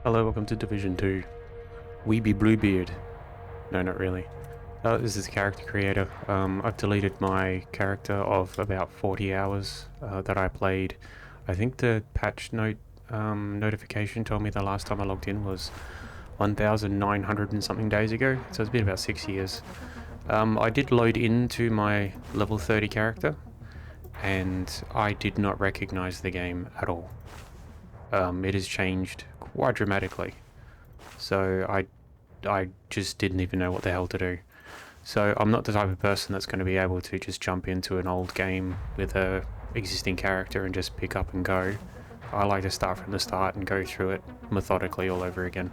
Hello, welcome to Division 2. Weeby Bluebeard. No, not really. This is character creator. I've deleted my character of about 40 hours that I played. I think the patch note notification told me the last time I logged in was 1,900 and something days ago, so it's been about 6 years. I did load into my level 30 character, and I did not recognize the game at all. It has changed quite dramatically, so I just didn't even know what the hell to do. So I'm not the type of person that's going to be able to just jump into an old game with a existing character and just pick up and go. I like to start from the start and go through it methodically all over again.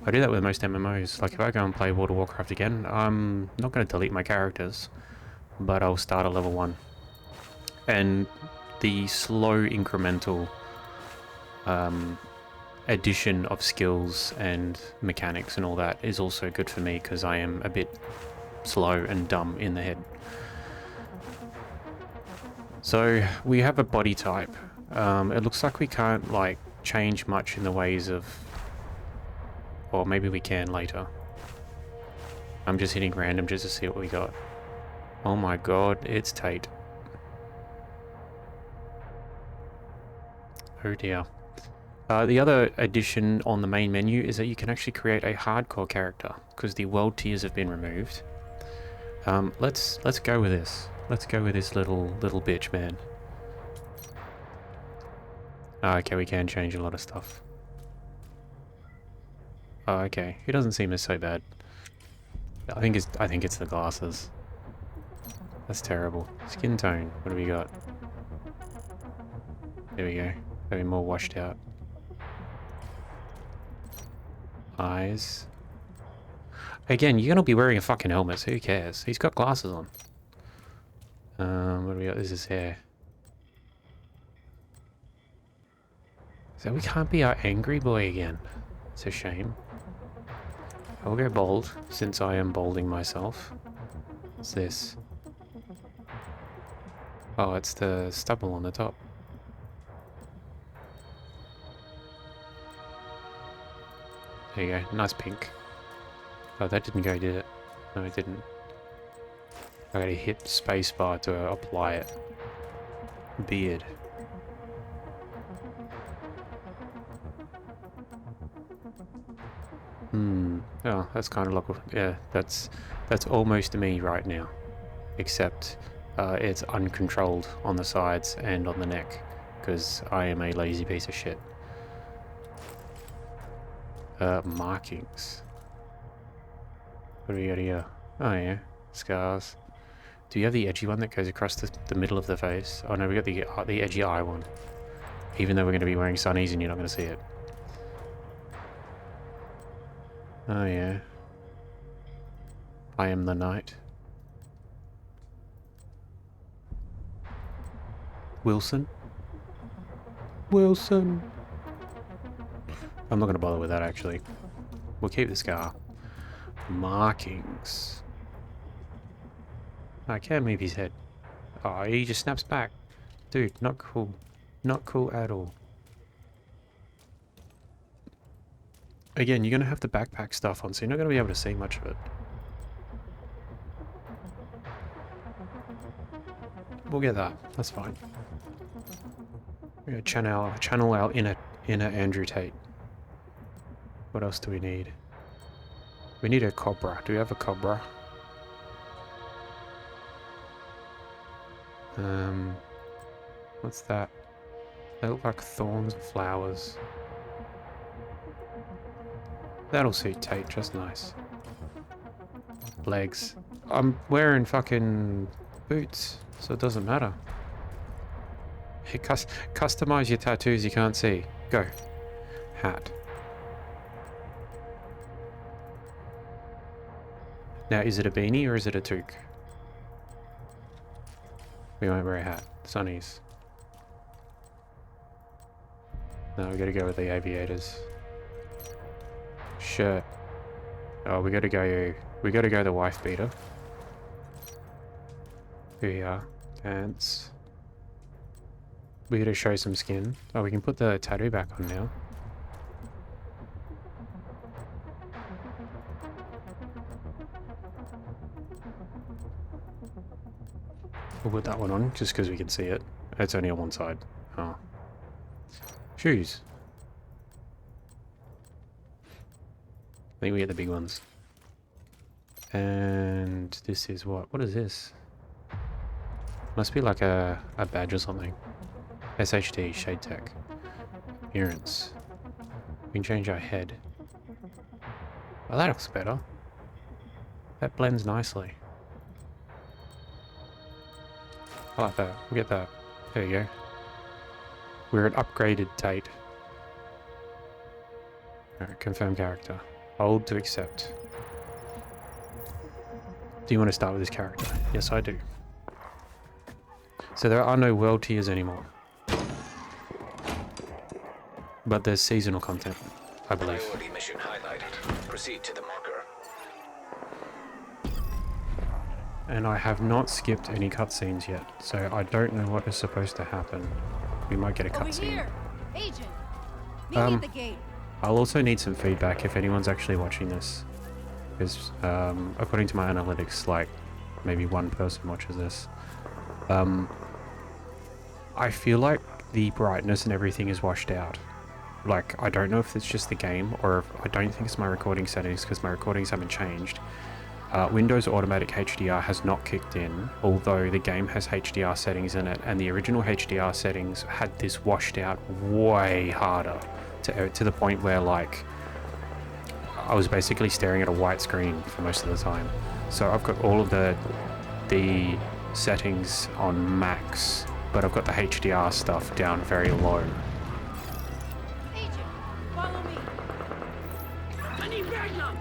I do that with most MMOs. Like if I go and play World of Warcraft again, I'm not going to delete my characters, but I'll start at level 1. And the slow incremental addition of skills and mechanics and all that is also good for me because I am a bit slow and dumb in the head. So we have a body type. It looks like we can't like change much in the ways of, or maybe we can later. I'm just hitting random just to see what we got. Oh my god, it's Tate. Oh dear. The other addition on the main menu is that you can actually create a hardcore character because the world tiers have been removed. Let's go with this. Let's go with this little bitch, man. Okay, we can change a lot of stuff. Oh, okay. He doesn't seem as so bad. I think it's the glasses. That's terrible. Skin tone. What do we got? There we go. Maybe more washed out. Eyes. Again, you're gonna be wearing a fucking helmet, so who cares? He's got glasses on. What do we got? This is hair. So we can't be our angry boy again. It's a shame. I'll go bald, since I am balding myself. What's this? Oh, it's the stubble on the top. There you go, nice pink. Oh, that didn't go, did it? No, it didn't. I gotta hit spacebar to apply it. Beard. Oh, that's kind of like, yeah, that's almost me right now. Except, it's uncontrolled on the sides and on the neck, because I am a lazy piece of shit. Markings. What do we got here? Oh yeah, scars. Do you have the edgy one that goes across the middle of the face? Oh no, we got the edgy eye one. Even though we're going to be wearing sunnies and you're not going to see it. Oh yeah. I am the knight. Wilson? Wilson! I'm not going to bother with that actually. We'll keep the scar. Markings. I can't move his head. Oh, he just snaps back. Dude, not cool. Not cool at all. Again, you're going to have the backpack stuff on, so you're not going to be able to see much of it. We'll get that. That's fine. We're going to channel our inner Andrew Tate. What else do we need? We need a cobra. Do we have a cobra? What's that? They look like thorns and flowers. That'll suit Tate just nice. Legs. I'm wearing fucking boots, so it doesn't matter. Hey, customize your tattoos you can't see. Go. Hat. Now, is it a beanie or is it a toque? We won't wear a hat. Sunnies. No, we gotta go with the aviators. Shirt. Oh, we gotta go the wife beater. Here we are. Pants. We gotta show some skin. Oh, we can put the tattoo back on now. We'll put that one on just because we can see it. It's only on one side. Oh. Shoes. I think we get the big ones. And this is what? What is this? Must be like a badge or something. SHD, Shade Tech. Appearance. We can change our head. Oh, that looks better. That blends nicely. I like that. We'll get that. There you go. We're an upgraded Tate. Alright, confirm character. Hold to accept. Do you want to start with this character? Yes, I do. So there are no world tiers anymore. But there's seasonal content, I believe. Priority mission highlighted. Proceed to the marker. And I have not skipped any cutscenes yet, so I don't know what is supposed to happen. We might get a cutscene. Agent, meet me at the gate. I'll also need some feedback if anyone's actually watching this. Because according to my analytics, like maybe one person watches this. I feel like the brightness and everything is washed out. Like, I don't know if it's just the game or if I don't think it's my recording settings because my recordings haven't changed. Windows Automatic HDR has not kicked in, although the game has HDR settings in it, and the original HDR settings had this washed out way harder to the point where, like, I was basically staring at a white screen for most of the time. So I've got all of the settings on max, but I've got the HDR stuff down very low. Agent, follow me. I need backup.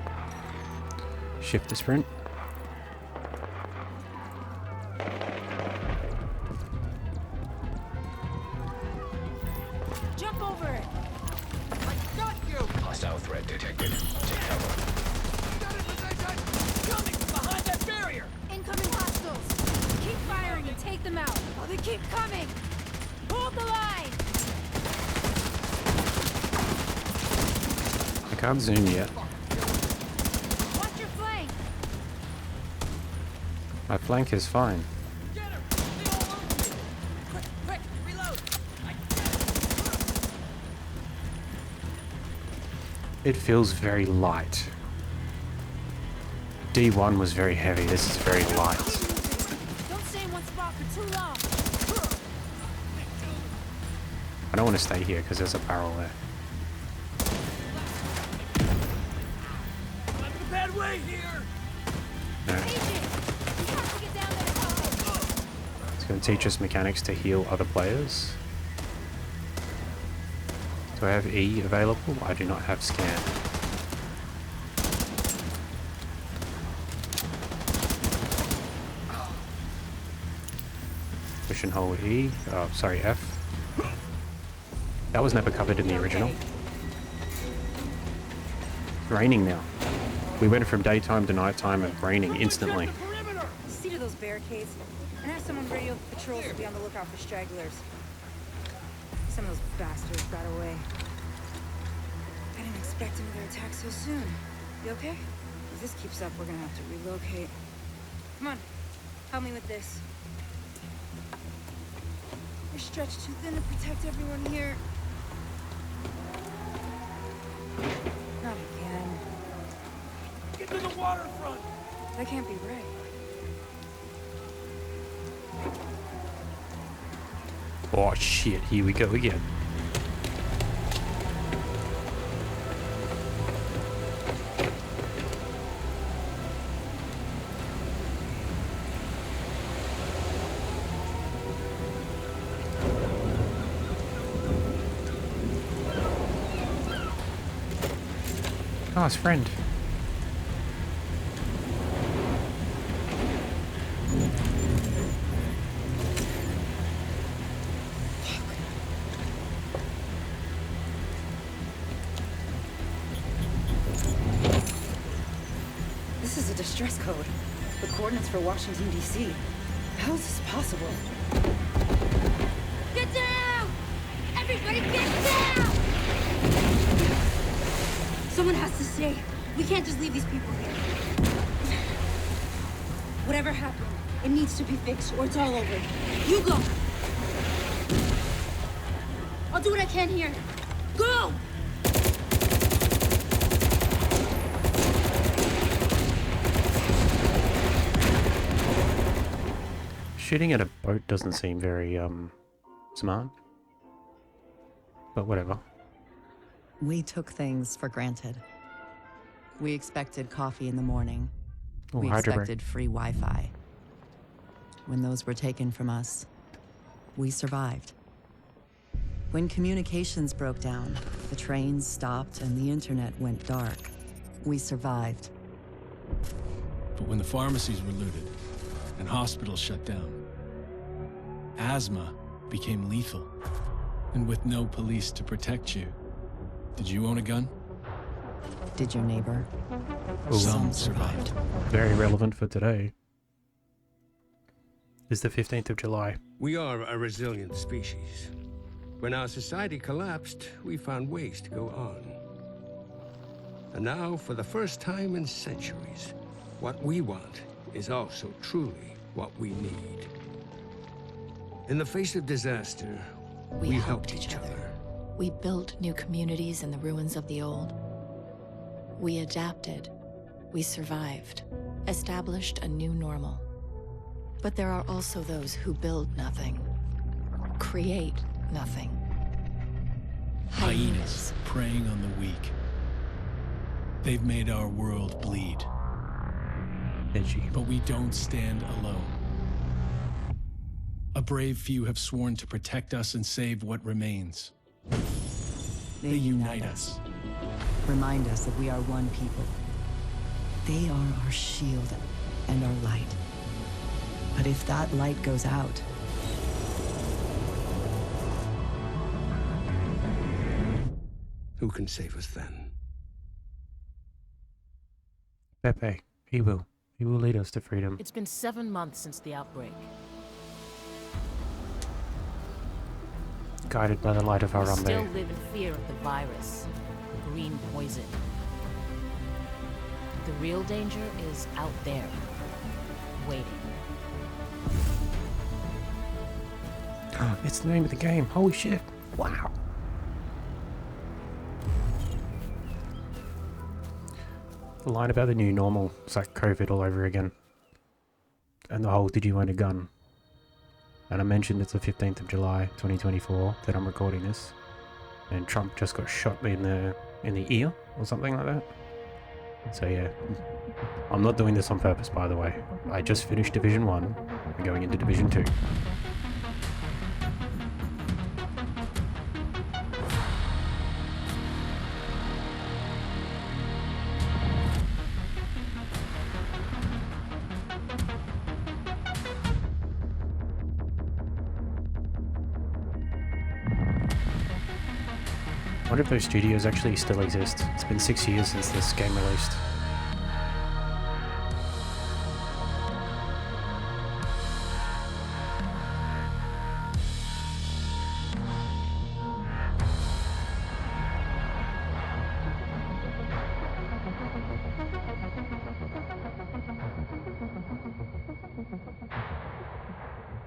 Shift to sprint. Jump over it. I got you. Hostile threat detected. Take cover. Got it, position. Coming from behind that barrier. Incoming hostiles. Keep firing and take them out. Oh, they keep coming. Hold the line. I can't zoom yet. Watch your flank. My flank is fine. Get her. They all over me. Quick, reload. I get it. It feels very light. D1 was very heavy, this is very light. Don't stay in one spot for too long. I don't want to stay here because there's a barrel there. I'm the bad way here. No. Agent, you have to get down there. It's going to teach us mechanics to heal other players. Do I have E available? I do not have scan. Push and hold E. Oh, sorry, F. That was never covered in the original. It's raining now. We went from daytime to nighttime and raining instantly. See to those barricades and have someone radio patrols to be on the lookout for stragglers. Some of those bastards got away. I didn't expect another attack so soon. You okay? If this keeps up, we're gonna have to relocate. Come on, help me with this. We're stretched too thin to protect everyone here. Not again. Get to the waterfront. That can't be right. Oh shit, here we go again. Oh, his friend. This is a distress code. The coordinates for Washington, D.C. How is this possible? Get down! Everybody get down! Someone has to stay. We can't just leave these people here. Whatever happened, It needs to be fixed or it's all over. You go! I'll do what I can here. Go! Shooting at a boat doesn't seem very, smart. But whatever. We took things for granted. We expected coffee in the morning. Oh, We hydro break. expected free Wi-Fi. When those were taken from us, we survived. When communications broke down, the trains stopped and the internet went dark, we survived. But when the pharmacies were looted and hospitals shut down, asthma became lethal. And with no police to protect you, did you own a gun? Did your neighbor? Ooh. Some survived. Very relevant for today. It's the 15th of July. We are a resilient species. When our society collapsed, we found ways to go on. And now, for the first time in centuries, what we want is also truly what we need. In the face of disaster, we helped each other. We built new communities in the ruins of the old. We adapted. We survived. Established a new normal. But there are also those who build nothing. Create nothing. Hyenas preying on the weak. They've made our world bleed. Edgy. But we don't stand alone. A brave few have sworn to protect us and save what remains. They unite us. Remind us that we are one people. They are our shield and our light. But if that light goes out, Who can save us then? Pepe, he will. He will lead us to freedom. It's been 7 months since the outbreak. Guided by the light of We still Harambe. live in fear of the virus, the green poison. The real danger is out there, waiting. It's the name of the game. Holy shit. Wow. The line about the new normal. It's like COVID all over again. And the whole did you own a gun? And I mentioned it's the 15th of July 2024 that I'm recording this. And Trump just got shot in the ear or something like that. So yeah. I'm not doing this on purpose, by the way. I just finished Division 1. I'm going into Division 2. I wonder if those studios actually still exist. It's been 6 years since this game released.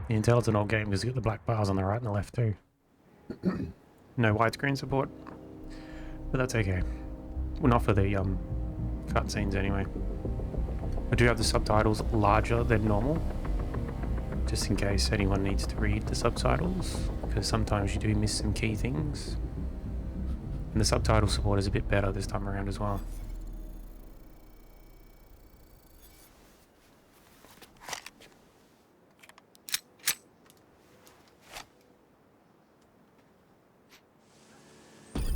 You can tell it's an old game because you got the black bars on the right and the left too. No widescreen support, but that's okay. Well, not for the cutscenes anyway. I do have the subtitles larger than normal, just in case anyone needs to read the subtitles, because sometimes you do miss some key things. And the subtitle support is a bit better this time around as well.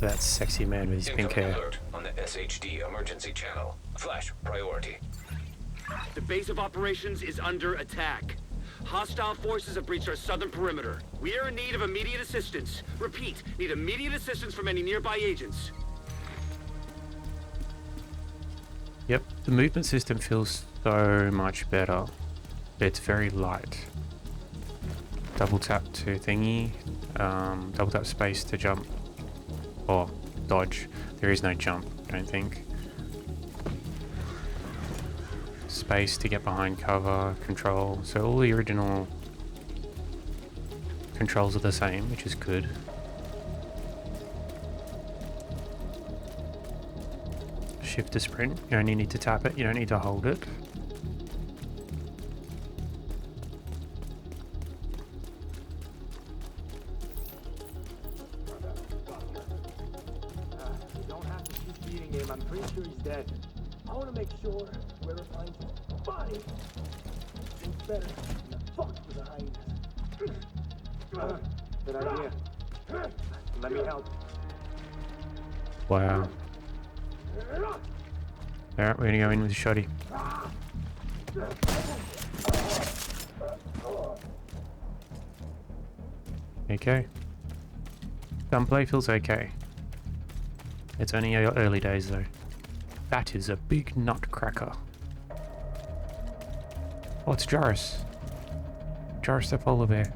That sexy man with his pink Incoming hair. alert on the SHD emergency channel. Flash priority. The base of operations is under attack. Hostile forces have breached our southern perimeter. We are in need of immediate assistance. Repeat, need immediate assistance from any nearby agents. Yep, the movement system feels so much better. It's very light. Double tap to thingy, double tap space to jump. Or dodge. There is no jump, I don't think. space to get behind cover, control. So all the original controls are the same, which is good. Shift to sprint. You only need to tap it, you don't need to hold it. You don't have to keep beating him. I'm pretty sure he's dead. I want to make sure whoever finds his body thinks better than the fuck with the hyenas. Good idea. Let me help. Wow. Alright, we're gonna go in with Shoddy. Okay. Gunplay feels okay. It's only early days though. That is a big nutcracker. Oh, it's Joris. Joris the polar bear.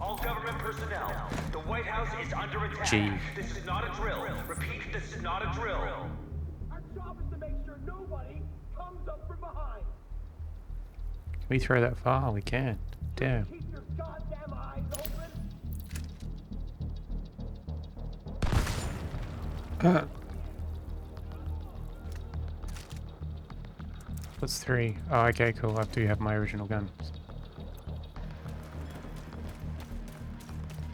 All government personnel, the White House is under attack. Gee. This is not a drill. Repeat, this is not a drill. Our job is to make sure nobody comes up from behind. Can we throw that far? We can. Damn. Keep your goddamn eyes open. What's 3? Oh, okay, cool. I do have my original guns.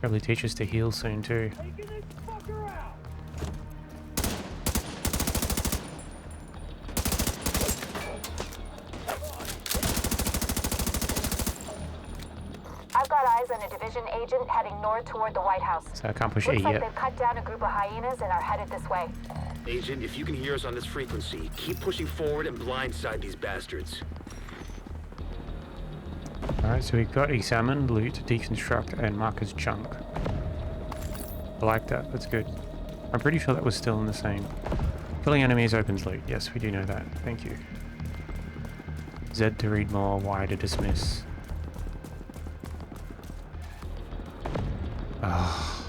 Probably teach us to heal soon too. Taking this fucker out. I've got eyes on a division agent heading north toward the White House. So I can't push E Looks like yet. they've cut down a group of hyenas and are headed this way. Agent, if you can hear us on this frequency, keep pushing forward and blindside these bastards. Alright, so we've got examine, loot, deconstruct, and mark as junk. I like that, that's good. I'm pretty sure that was still in the same. Killing enemies opens loot. Yes, we do know that. Thank you. Z to read more, Y to dismiss. Ah,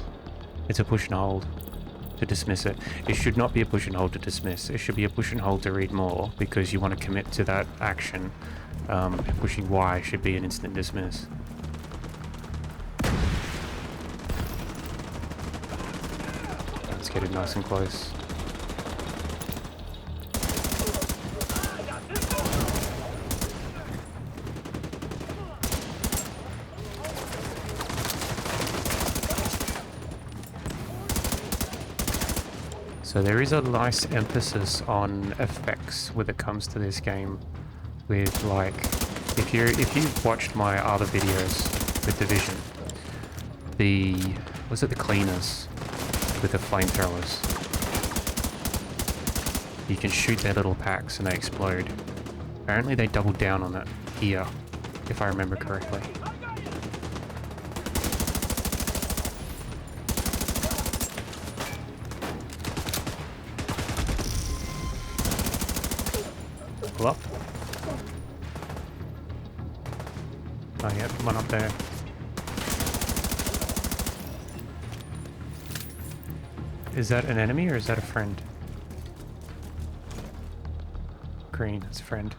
it's a push and hold to dismiss it. It should not be a push and hold to dismiss. It should be a push and hold to read more because you want to commit to that action. Pushing Y should be an instant dismiss. Let's get it nice and close. So there is a nice emphasis on effects when it comes to this game. With like, if you've watched my other videos with Division, was it the cleaners with the flamethrowers? You can shoot their little packs and they explode. Apparently they doubled down on that here, if I remember correctly. Pull up. Oh yeah, one up there. Is that an enemy or is that a friend? Green, it's a friend.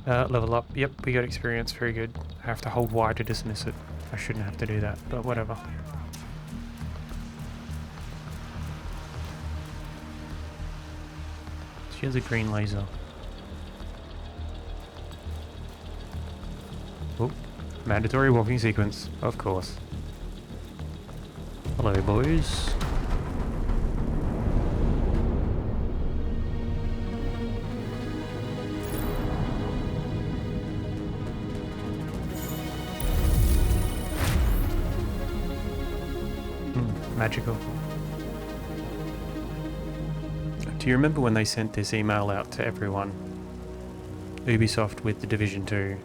Level up. Yep, we got experience. Very good. I have to hold Y to dismiss it. I shouldn't have to do that, but whatever. She has a green laser. Oh, mandatory walking sequence, of course. Hello, boys. Magical. Do you remember when they sent this email out to everyone? Ubisoft with the Division 2.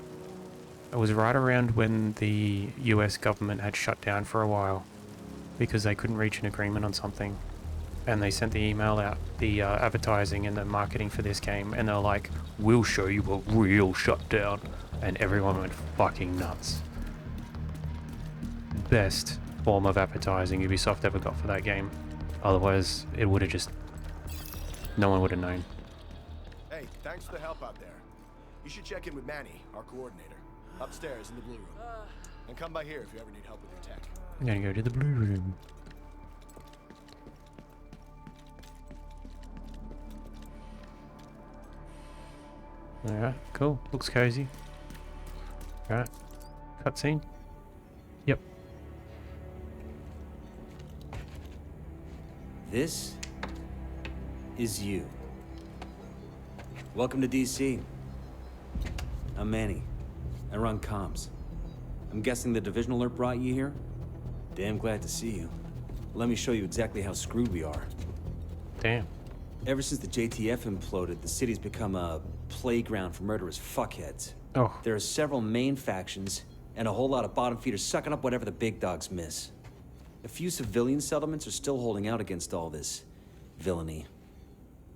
It was right around when the US government had shut down for a while because they couldn't reach an agreement on something. And they sent the email out, the advertising and the marketing for this game, and they're like, we'll show you a real shutdown. And everyone went fucking nuts. Best form of advertising Ubisoft ever got for that game. Otherwise, it would have just... no one would have known. Hey, thanks for the help out there. You should check in with Manny, our coordinator, upstairs in the blue room. And come by here if you ever need help with your tech. I'm gonna go to the blue room. Alright, cool. Looks cozy. Alright. Cutscene. Yep. This is you. Welcome to DC. I'm Manny. I run comms. I'm guessing the division alert brought you here? Damn glad to see you. Let me show you exactly how screwed we are. Damn. Ever since the JTF imploded, the city's become a playground for murderous fuckheads. Oh. There are several main factions, and a whole lot of bottom feeders sucking up whatever the big dogs miss. A few civilian settlements are still holding out against all this villainy.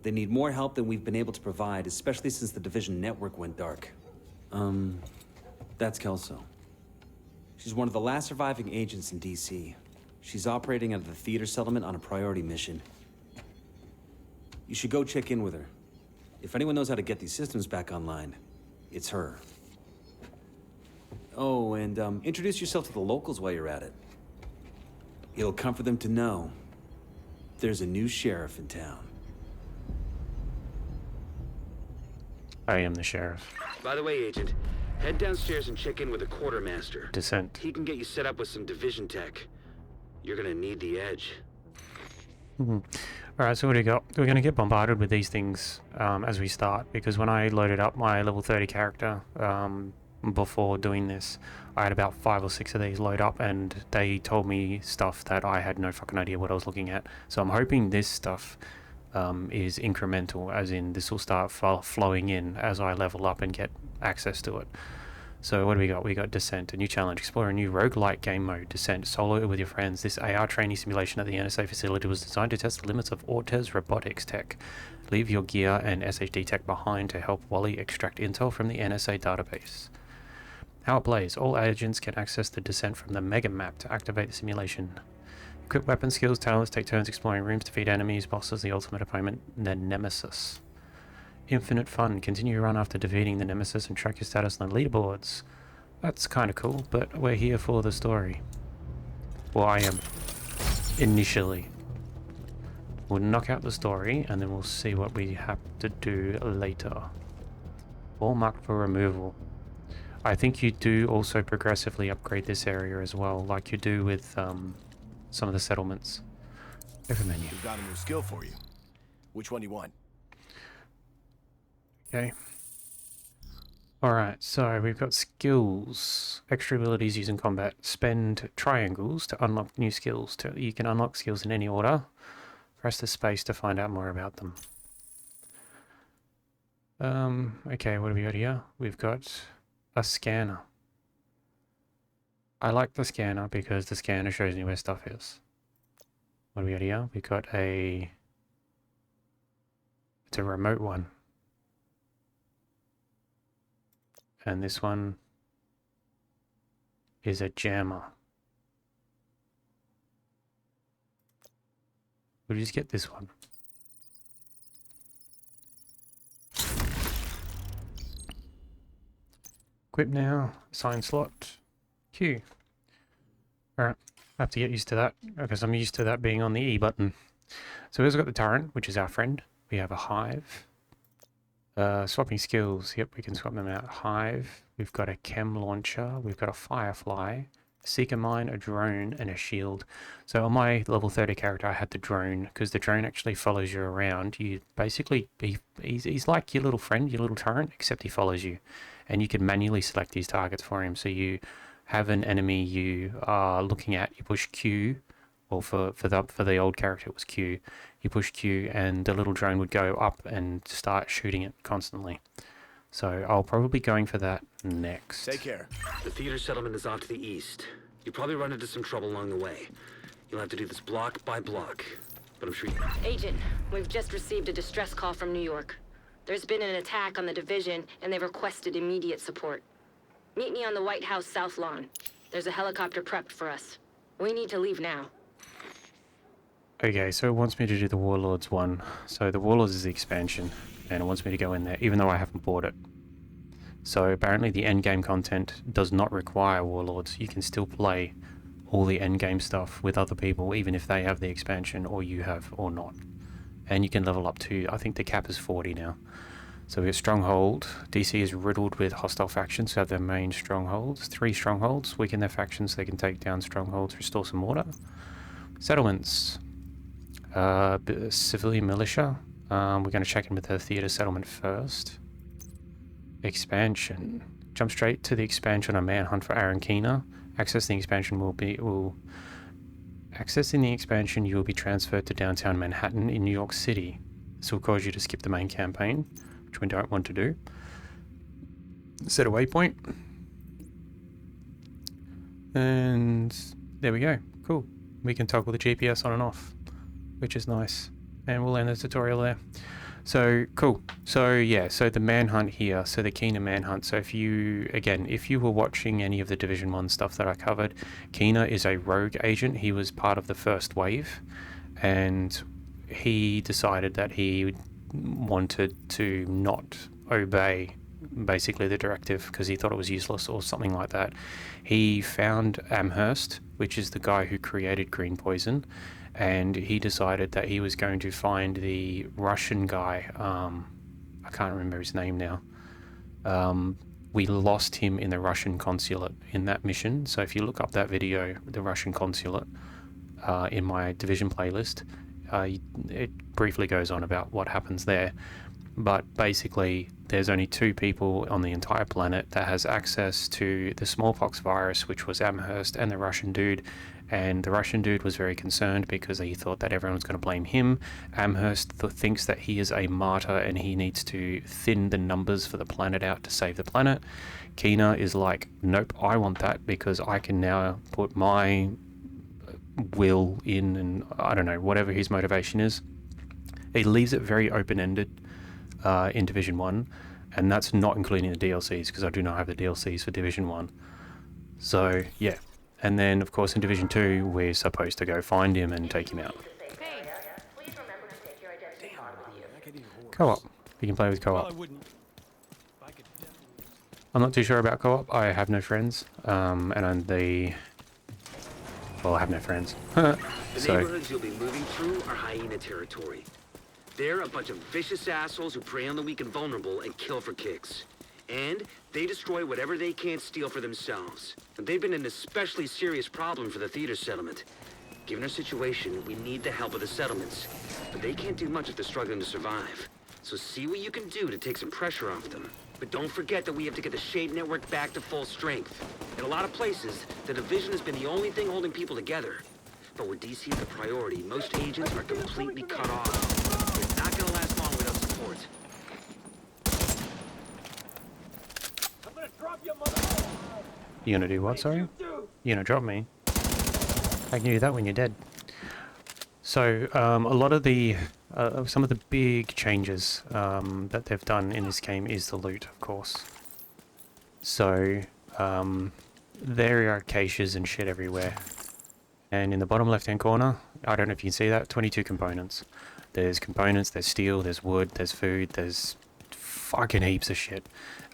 They need more help than we've been able to provide, especially since the division network went dark. That's Kelso. She's one of the last surviving agents in DC. She's operating out of the theater settlement on a priority mission. You should go check in with her. If anyone knows how to get these systems back online, it's her. Oh, and introduce yourself to the locals while you're at it. It'll comfort them to know there's a new sheriff in town. I am the sheriff. By the way, Agent, head downstairs and check in with the quartermaster. Descent. He can get you set up with some division tech. You're gonna need the edge. Alright, so what do we got? We're going to get bombarded with these things as we start, because when I loaded up my level 30 character before doing this, I had about 5 or 6 of these load up, and they told me stuff that I had no fucking idea what I was looking at. So I'm hoping this stuff is incremental, as in this will start flowing in as I level up and get access to it. So what do we got? We got Descent, a new challenge. Explore a new roguelike game mode, Descent. Solo with your friends. This AR training simulation at the NSA facility was designed to test the limits of Ortez robotics tech. Leave your gear and SHD tech behind to help Wally extract intel from the NSA database. How it plays. All agents can access the Descent from the Mega Map to activate the simulation. Equip weapon skills, talents, take turns exploring rooms, defeat enemies, bosses, the ultimate opponent, the Nemesis. Infinite fun. Continue your run after defeating the Nemesis and track your status on the leaderboards. That's kind of cool, but we're here for the story. Well, I am. Initially. We'll knock out the story, and then we'll see what we have to do later. All marked for removal. I think you do also progressively upgrade this area as well, like you do with some of the settlements. Over menu. We've got a new skill for you. Which one do you want? Okay. Alright, so we've got skills. Extra abilities used in combat. Spend triangles to unlock new skills. You can unlock skills in any order. Press the space to find out more about them. Okay, what have we got here? We've got a scanner. I like the scanner because the scanner shows me where stuff is. What do we got here? We've got a... It's a remote one. And this one is a jammer. We'll just get this one. Equip now. Assign slot. Q. Alright. I have to get used to that because I'm used to that being on the E button. So we've also got the turret, which is our friend. We have a hive. Swapping skills. Yep, we can swap them out. Hive. We've got a chem launcher. We've got a firefly. A seeker mine, a drone, and a shield. So on my level 30 character, I had the drone because the drone actually follows you around. You basically, he's like your little friend, your little turret, except he follows you. And you can manually select these targets for him. So you have an enemy you are looking at, you push Q, or for the old character it was Q. You push Q and the little drone would go up and start shooting it constantly. So I'll probably be going for that next. Take care. The theater settlement is off to the east. You'll probably run into some trouble along the way. You'll have to do this block by block. But I'm sure you... Agent, we've just received a distress call from New York. There's been an attack on the division, and they've requested immediate support. Meet me on the White House South Lawn. There's a helicopter prepped for us. We need to leave now. Okay, so it wants me to do the Warlords one. So the Warlords is the expansion, and it wants me to go in there, even though I haven't bought it. So apparently the endgame content does not require Warlords. You can still play all the endgame stuff with other people, even if they have the expansion or you have or not. And you can level up to, I think the cap is 40 now. So we have Stronghold. DC is riddled with hostile factions who have their main strongholds. 3 strongholds. Weaken their factions so they can take down strongholds, restore some order. Settlements. Civilian militia. We're going to check in with the theater settlement first. Expansion. Jump straight to the expansion on Manhunt for Aaron Keener. Accessing the expansion accessing the expansion, you will be transferred to downtown Manhattan in New York City. This will cause you to skip the main campaign, which we don't want to do. Set a waypoint. And there we go. Cool. We can toggle the GPS on and off, which is nice. And we'll end the tutorial there. So, cool. So, yeah, so the manhunt here, so the Keener manhunt. So if you were watching any of the Division 1 stuff that I covered, Keener is a rogue agent. He was part of the first wave, and he decided that he wanted to not obey basically the directive because he thought it was useless or something like that. He found Amherst, which is the guy who created green poison, and he decided that he was going to find the Russian guy. I can't remember his name now. We lost him in the Russian consulate in that mission. So if you look up that video, the Russian consulate, in my Division playlist, it briefly goes on about what happens there. But basically, there's only 2 people on the entire planet that has access to the smallpox virus, which was Amherst and the Russian dude. And the Russian dude was very concerned because he thought that everyone was going to blame him. Amherst thinks that he is a martyr and he needs to thin the numbers for the planet out to save the planet. Keener is like, nope, I want that because I can now put my will in, and I don't know, whatever his motivation is. He leaves it very open-ended in Division 1, and that's not including the DLCs because I do not have the DLCs for Division 1. So, yeah. And then, of course, in Division 2, we're supposed to go find him and take him out. Co-op. You can play with co-op. I'm not too sure about co-op. I have no friends. Well, I have no friends. The neighborhoods you'll be moving through are hyena territory. They're a bunch of vicious assholes who prey on the weak and vulnerable and kill for kicks. And they destroy whatever they can't steal for themselves. And they've been an especially serious problem for the theater settlement. Given our situation, we need the help of the settlements. But they can't do much if they're struggling to survive. So see what you can do to take some pressure off them. But don't forget that we have to get the Shade Network back to full strength. In a lot of places, the Division has been the only thing holding people together. But where DC is the priority, most agents are completely cut off. It's not gonna last long without support. You gonna do what, sorry? You gonna drop me? I can do that when you're dead. So, a lot of the, some of the big changes that they've done in this game is the loot, of course. So, there are caches and shit everywhere. And in the bottom left-hand corner, I don't know if you can see that, 22 components. There's components, there's steel, there's wood, there's food, there's fucking heaps of shit.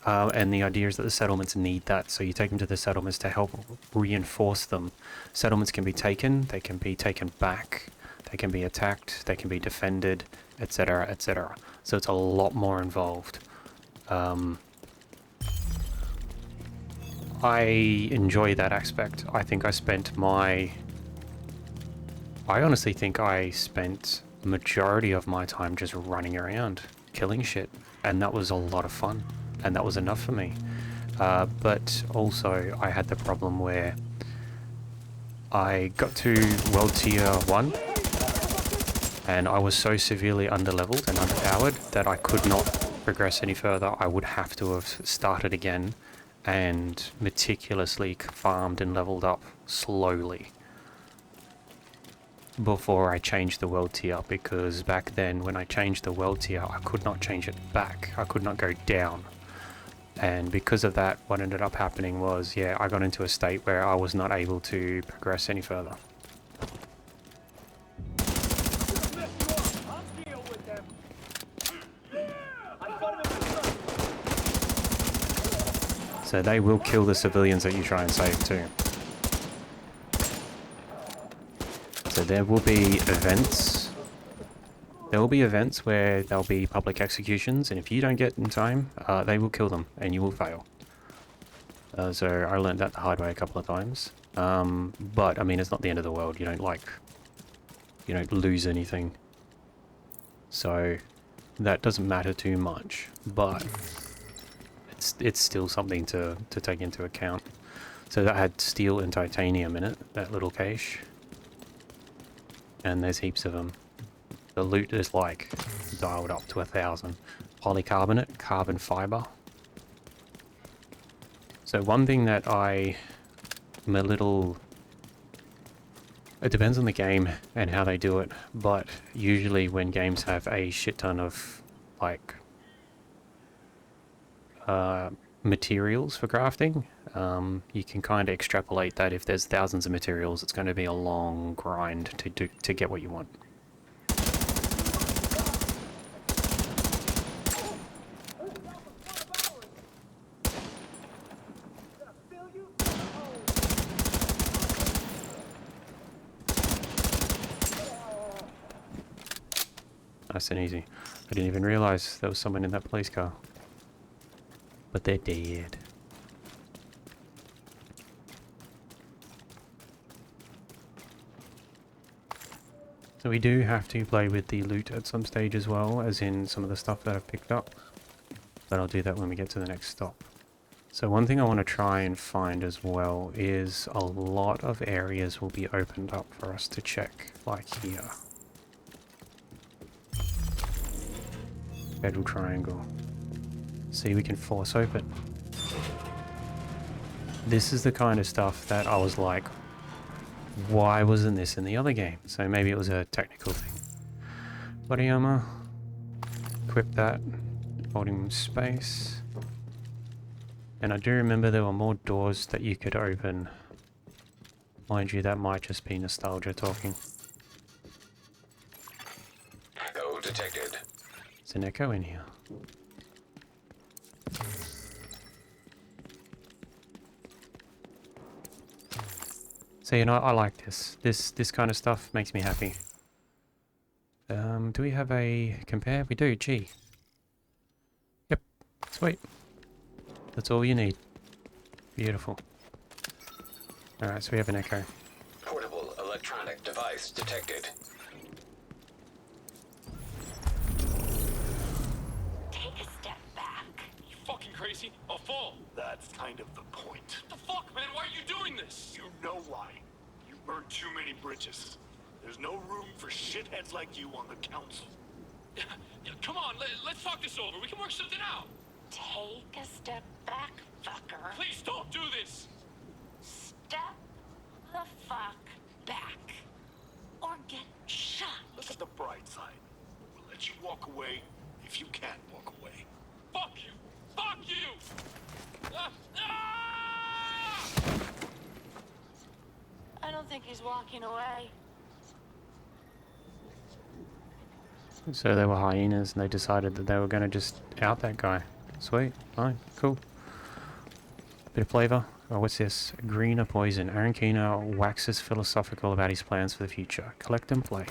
And the idea is that the settlements need that, so you take them to the settlements to help reinforce them. Settlements can be taken, they can be taken back, they can be attacked, they can be defended, etc., etc. So it's a lot more involved. I enjoy that aspect. I honestly think I spent majority of my time just running around, killing shit, and that was a lot of fun. And that was enough for me. But also, I had the problem where I got to World Tier 1, and I was so severely underleveled and underpowered that I could not progress any further. I would have to have started again and meticulously farmed and leveled up slowly before I changed the world tier, because back then when I changed the world tier, I could not change it back. I could not go down. And because of that, what ended up happening was, yeah, I got into a state where I was not able to progress any further. So they will kill the civilians that you try and save too. So there will be events. There will be events where there'll be public executions, and if you don't get in time, they will kill them, and you will fail. So I learned that the hard way a couple of times. But I mean, it's not the end of the world. You don't lose anything. So that doesn't matter too much, but it's still something to take into account. So that had steel and titanium in it, that little cache. And there's heaps of them. The loot is like dialed up to 1,000. Polycarbonate, carbon fiber. So one thing that I'm a little... It depends on the game and how they do it, but usually when games have a shit ton of, like, materials for crafting, you can kind of extrapolate that if there's thousands of materials, it's going to be a long grind to get what you want. Nice and easy. I didn't even realize there was someone in that police car. But they're dead. So we do have to play with the loot at some stage as well, as in some of the stuff that I've picked up. But I'll do that when we get to the next stop. So one thing I want to try and find as well is a lot of areas will be opened up for us to check, like here. Federal triangle. See, we can force open. This is the kind of stuff that I was like, why wasn't this in the other game? So maybe it was a technical thing. Body armor. Equip that. Holding space. And I do remember there were more doors that you could open. Mind you, that might just be nostalgia talking. Echo detected. There's an echo in here. So, you know, I like this. This kind of stuff makes me happy. Do we have a compare? We do, G. Yep, sweet. That's all you need. Beautiful. Alright, so we have an echo. Portable electronic device detected. Take a step back. You fucking crazy? I'll fall. That's kind of the point. What the fuck, man? Why are you doing this? You know why. You burned too many bridges. There's no room for shitheads like you on the council. Come on, let's talk this over. We can work something out. Take a step back, fucker. Please don't do this. Step the fuck back. Or get shot. Look at the bright side. We'll let you walk away if you can walk away. Fuck you. Fuck you. I don't think he's walking away. So they were hyenas and they decided that they were going to just out that guy. Sweet, fine, cool. Bit of flavour. Oh, what's this? Green or poison? Aaron Keener waxes philosophical about his plans for the future. Collect and play.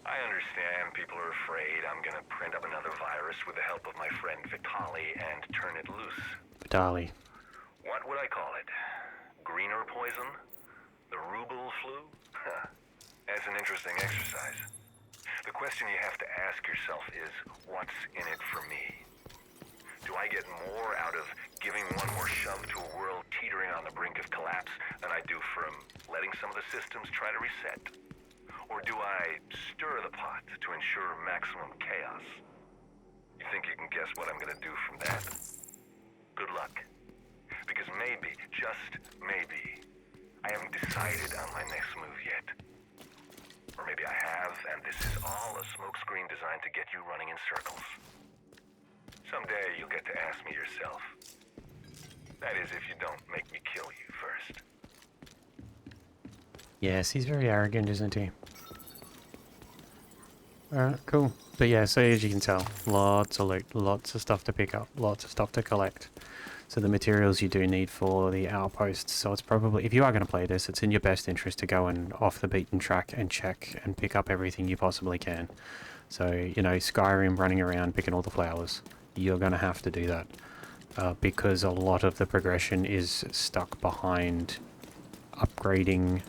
I understand people are afraid I'm gonna print up another virus with the help of my friend Vitali and turn it loose. Vitali. What would I call it? Green or poison? The Rubel flu? That's an interesting exercise. The question you have to ask yourself is, what's in it for me? Do I get more out of giving one more shove to a world teetering on the brink of collapse than I do from letting some of the systems try to reset? Or do I stir the pot to ensure maximum chaos? You think you can guess what I'm gonna do from that? Good luck. Because maybe, just maybe, I haven't decided on my next move yet. Or maybe I have, and this is all a smokescreen designed to get you running in circles. Someday you'll get to ask me yourself. That is, if you don't make me kill you first. Yes, he's very arrogant, isn't he? Alright, cool. But yeah, so as you can tell, lots of loot, lots of stuff to pick up, lots of stuff to collect. So the materials you do need for the outposts. So it's probably, if you are going to play this, it's in your best interest to go and off the beaten track and check and pick up everything you possibly can. So, you know, Skyrim running around picking all the flowers. You're going to have to do that. Because a lot of the progression is stuck behind upgrading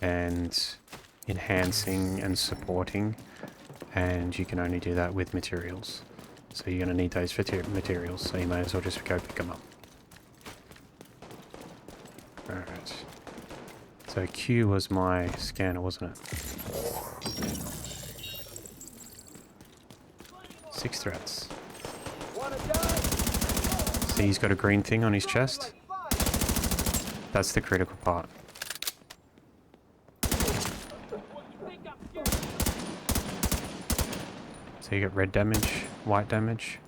and enhancing and supporting, and you can only do that with materials. So you're going to need those materials, so you may as well just go pick them up. Alright. So Q was my scanner, wasn't it? 6 threats. See, he's got a green thing on his chest. That's the critical part. So you get red damage, white damage.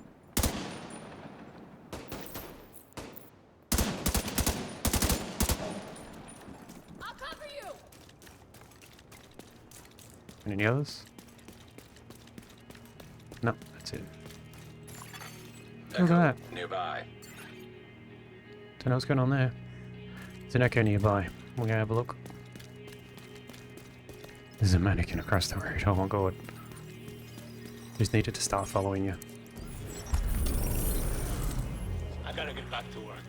I'll cover you. Any others? No, that's it. Look at that. Nearby. Don't know what's going on there. There's an echo nearby. We're gonna have a look. There's a mannequin across the road. Oh my god. Just needed to start following you. I gotta get back to work.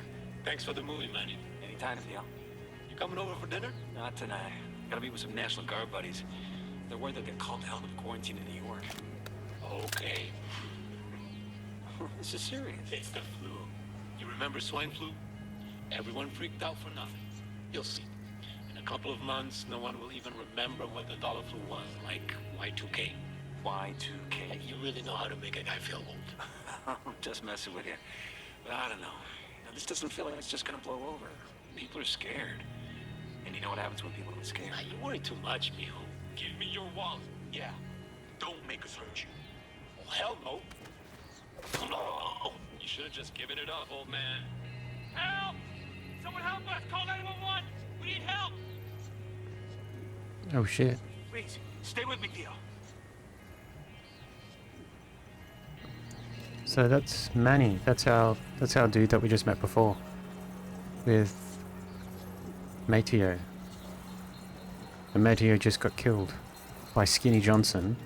Thanks for the movie, man. Anytime, Theo. You coming over for dinner? Not tonight. Gotta meet with some National Guard buddies. They're worried they'll get called to hell of quarantine in New York. Okay. This is serious. It's the flu. You remember swine flu? Everyone freaked out for nothing. You'll see. In a couple of months, no one will even remember what the dollar flu was, like Y2K. Y2K. You really know how to make a guy feel old. I'm just messing with you. But I don't know. This doesn't feel like it's just gonna blow over. People are scared. And you know what happens when people get scared? You worry too much, mijo. Give me your wallet. Yeah. Don't make us hurt you. Well, hell no. Oh, you should have just given it up, old man. Help! Someone help us! Call 911! We need help! Oh shit. Please, stay with me, Theo. So that's Manny. That's our dude that we just met before. With Mateo. And Mateo just got killed by Skinny Johnson.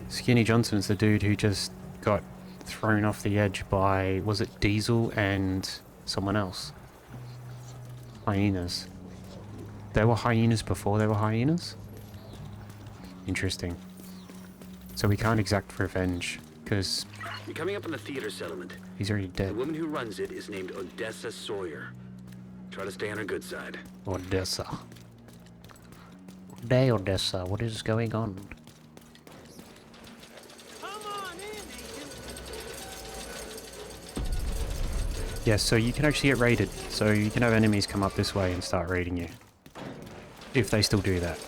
Skinny Johnson's the dude who just got thrown off the edge by, was it Diesel and someone else? Hyenas. They were hyenas before they were hyenas? Interesting. So we can't exact revenge, because You're coming up on the theater settlement. he's already The dead. woman who runs it is named Odessa Sawyer. Try to stay on her good side. Odessa. Day Odessa, what is going on? Yes, so you can actually get raided. So you can have enemies come up this way and start raiding you. If they still do that.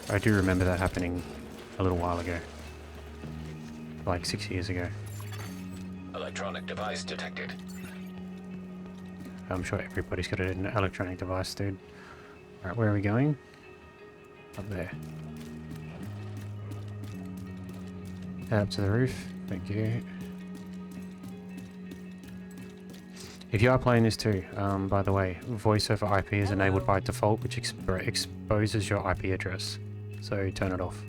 I do remember that happening a little while ago. Like 6 years ago. Electronic device detected. I'm sure everybody's got an electronic device, dude. Alright, where are we going? Up there. Up to the roof. Thank you. If you are playing this too, by the way, voice over IP is enabled by default, which exposes your IP address. So turn it off.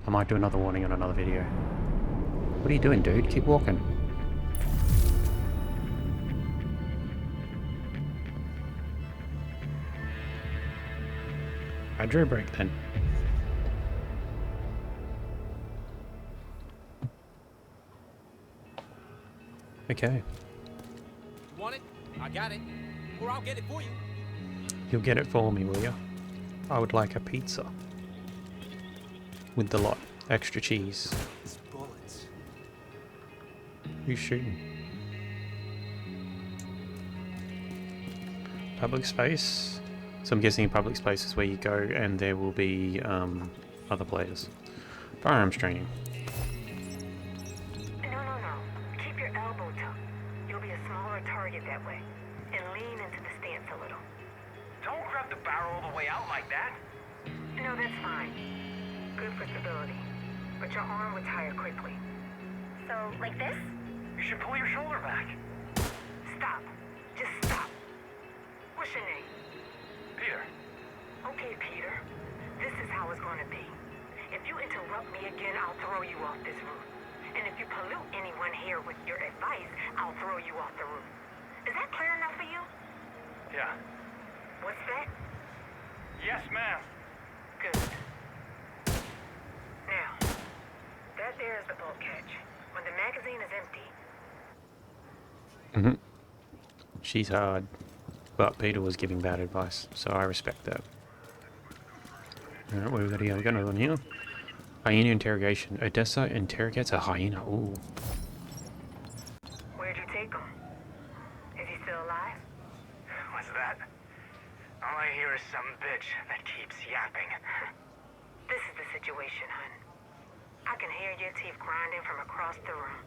I might do another warning on another video. What are you doing, dude? Keep walking. I drew a break then. Okay. You want it? I got it. Or I'll get it for you. You'll get it for me, will you? I would like a pizza. With the lot. Extra cheese. It's bullets. Who's shooting? Public space? So I'm guessing public space is where you go and there will be other players. Firearms training. No. Keep your elbow tucked. You'll be a smaller target that way. And lean into the stance a little. Don't grab the barrel all the way out like that. No, that's fine. Good for stability. But your arm would tire quickly. So, like this? You should pull your shoulder back. Stop. Just stop. What's your name? Peter. Okay, Peter. This is how it's gonna be. If you interrupt me again, I'll throw you off this roof. And if you pollute anyone here with your advice, I'll throw you off the roof. Is that clear enough for you? Yeah. What's that? Yes, ma'am. Good. Now, that there is the bolt catch. When the magazine is empty. She's hard, but Peter was giving bad advice, so I respect that. Alright, what have we got here? We got another one here. Hyena interrogation. Odessa interrogates a hyena. Ooh. Where'd you take him? Is he still alive? What's that? All I hear is some bitch that keeps yapping. This is the situation, hun. I can hear your teeth grinding from across the room.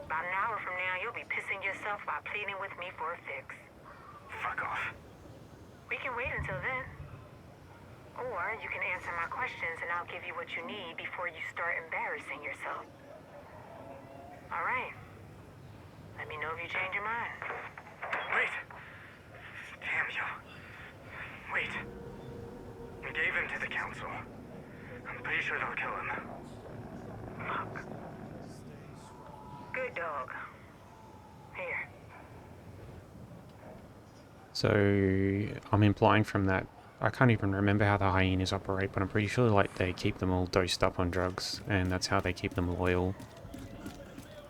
About an hour from now, you'll be pissing yourself while pleading with me for a fix. Fuck off. We can wait until then. Or you can answer my questions and I'll give you what you need before you start embarrassing yourself. All right. Let me know if you change your mind. Wait. Damn you. Wait. We gave him to the council. I'm pretty sure they'll kill him. Fuck. Good dog. Here. So I'm implying from that, I can't even remember how the hyenas operate, but I'm pretty sure like they keep them all dosed up on drugs, and that's how they keep them loyal.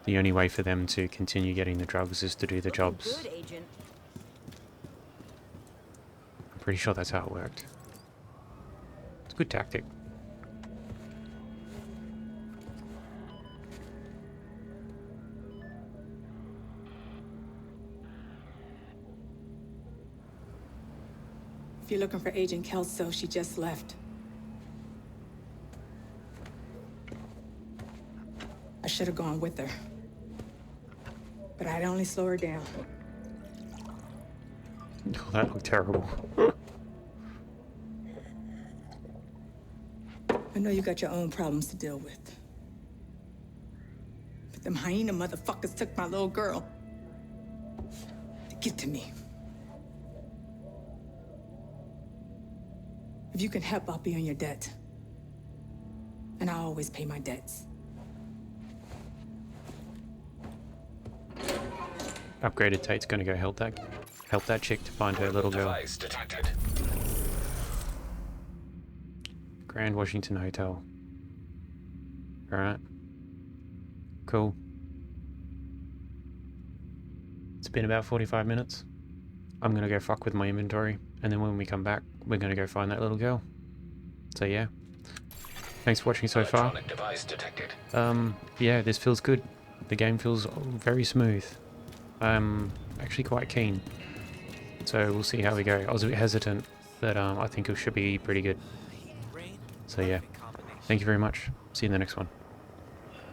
The only way for them to continue getting the drugs is to do the jobs. Good, Agent. I'm pretty sure that's how it worked. It's a good tactic. If you're looking for Agent Kelso, she just left. I should have gone with her. But I'd only slow her down. Oh, that looked terrible. I know you got your own problems to deal with. But them hyena motherfuckers took my little girl. To get to me. If you can help, I'll be on your debt. And I always pay my debts. Upgraded Tate's gonna go help that chick to find her little girl. Device detected. Grand Washington Hotel. Alright. Cool. It's been about 45 minutes. I'm gonna go fuck with my inventory, and then when we come back, we're gonna go find that little girl. So yeah. Thanks for watching so far. Electronic device detected. Yeah, this feels good. The game feels very smooth. I'm actually quite keen. So we'll see how we go. I was a bit hesitant, but I think it should be pretty good. So yeah. Thank you very much. See you in the next one.